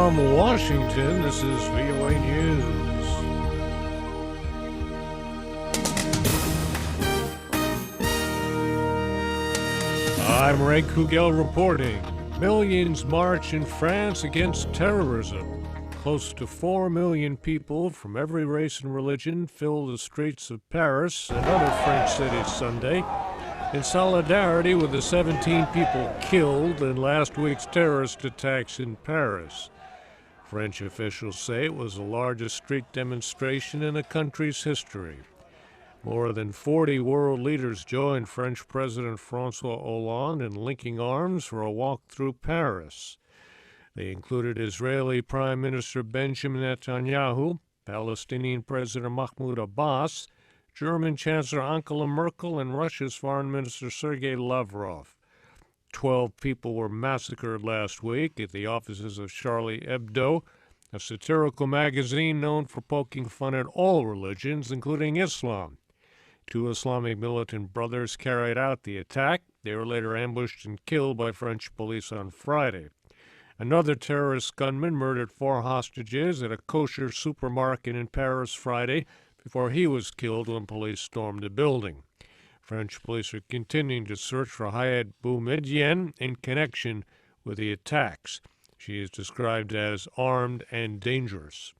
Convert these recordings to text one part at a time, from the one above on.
From Washington, this is VOA News. I'm Ray Kouguell reporting. Millions march in France against terrorism. Close to 4 million people from every race and religion filled the streets of Paris and other French cities Sunday in solidarity with the 17 people killed in last week's terrorist attacks in Paris. French officials say it was the largest street demonstration in the country's history. More than 40 world leaders joined French President François Hollande in linking arms for a walk through Paris. They included Israeli Prime Minister Benjamin Netanyahu, Palestinian President Mahmoud Abbas, German Chancellor Angela Merkel, and Russia's Foreign Minister Sergei Lavrov. 12 people were massacred last week at the offices of Charlie Hebdo, a satirical magazine known for poking fun at all religions, including Islam. 2 Islamic militant brothers carried out the attack. They were later ambushed and killed by French police on Friday. Another terrorist gunman murdered 4 hostages at a kosher supermarket in Paris Friday before he was killed when police stormed the building. French police are continuing to search for Hayat Boumediene in connection with the attacks. She is described as armed and dangerous.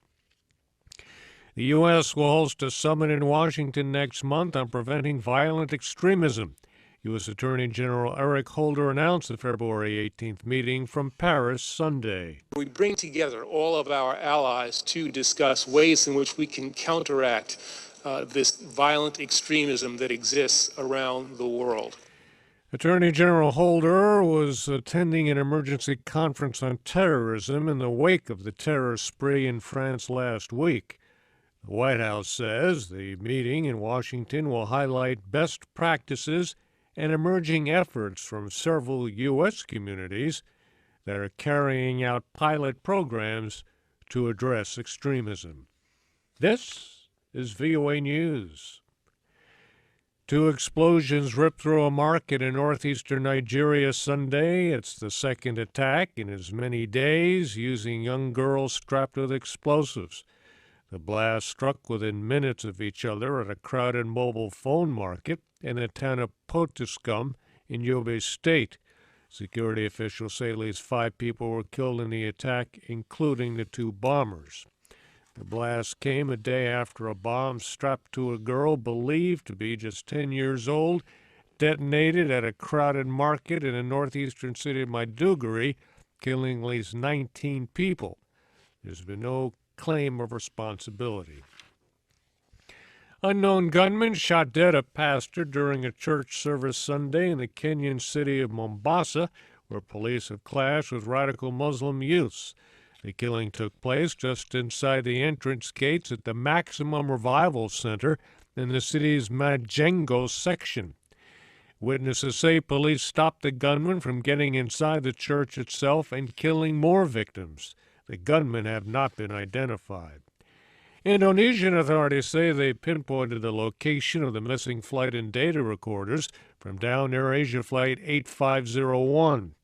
The U.S. will host a summit in Washington next month on preventing violent extremism. U.S. Attorney General Eric Holder announced the February 18th meeting from Paris Sunday. We bring together all of our allies to discuss ways in which we can counteract this violent extremism that exists around the world. Attorney General Holder was attending an emergency conference on terrorism in the wake of the terror spree in France last week. The White House says the meeting in Washington will highlight best practices and emerging efforts from several U.S. communities that are carrying out pilot programs to address extremism. This is VOA News. 2 explosions ripped through a market in northeastern Nigeria Sunday. It's the second attack in as many days using young girls strapped with explosives. The blast struck within minutes of each other at a crowded mobile phone market in the town of Potiskum in Yobe State. Security officials say at least 5 people were killed in the attack, including the 2 bombers. The blast came a day after a bomb strapped to a girl believed to be just 10 years old detonated at a crowded market in the northeastern city of Maiduguri, killing at least 19 people. There's been no claim of responsibility. Unknown gunmen shot dead a pastor during a church service Sunday in the Kenyan city of Mombasa, where police have clashed with radical Muslim youths. The killing took place just inside the entrance gates at the Maximum Revival Center in the city's Majengo section. Witnesses say police stopped the gunman from getting inside the church itself and killing more victims. The gunmen have not been identified. Indonesian authorities say they pinpointed the location of the missing flight and data recorders from down Air Asia Flight 8501.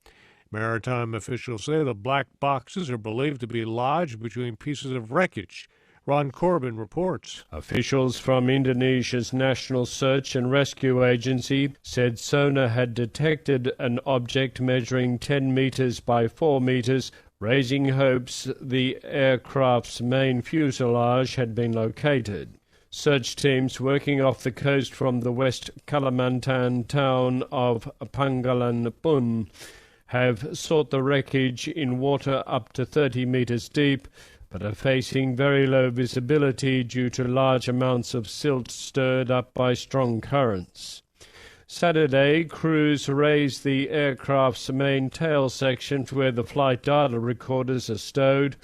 Maritime officials say the black boxes are believed to be lodged between pieces of wreckage. Ron Corbin reports. Officials from Indonesia's National Search and Rescue Agency said sonar had detected an object measuring 10 meters by 4 meters, raising hopes the aircraft's main fuselage had been located. Search teams working off the coast from the West Kalimantan town of Pangalanan have sought the wreckage in water up to 30 meters deep, but are facing very low visibility due to large amounts of silt stirred up by strong currents. Saturday, crews raised the aircraft's main tail section where the flight data recorders are stowed,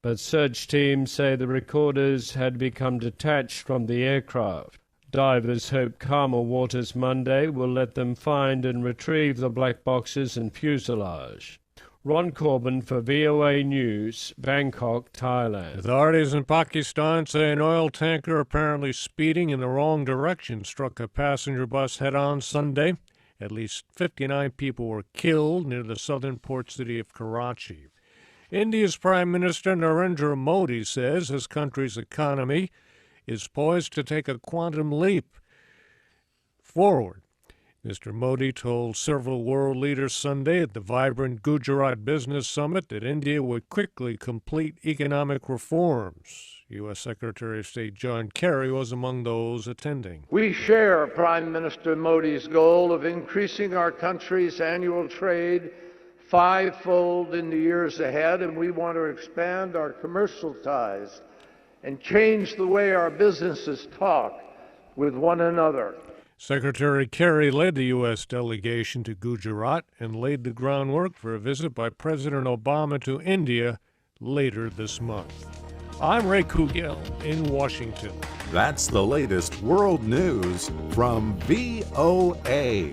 but search teams say the recorders had become detached from the aircraft. Divers hope calmer waters Monday will let them find and retrieve the black boxes and fuselage. Ron Corbin for VOA News, Bangkok, Thailand. Authorities in Pakistan say an oil tanker apparently speeding in the wrong direction struck a passenger bus head-on Sunday. At least 59 people were killed near the southern port city of Karachi. India's Prime Minister Narendra Modi says his country's economy is poised to take a quantum leap forward. Mr. Modi told several world leaders Sunday at the vibrant Gujarat Business Summit that India would quickly complete economic reforms. U.S. Secretary of State John Kerry was among those attending. We share Prime Minister Modi's goal of increasing our country's annual trade fivefold in the years ahead, and we want to expand our commercial ties and change the way our businesses talk with one another. Secretary Kerry led the U.S. delegation to Gujarat and laid the groundwork for a visit by President Obama to India later this month. I'm Ray Kouguell in Washington. That's the latest world news from VOA.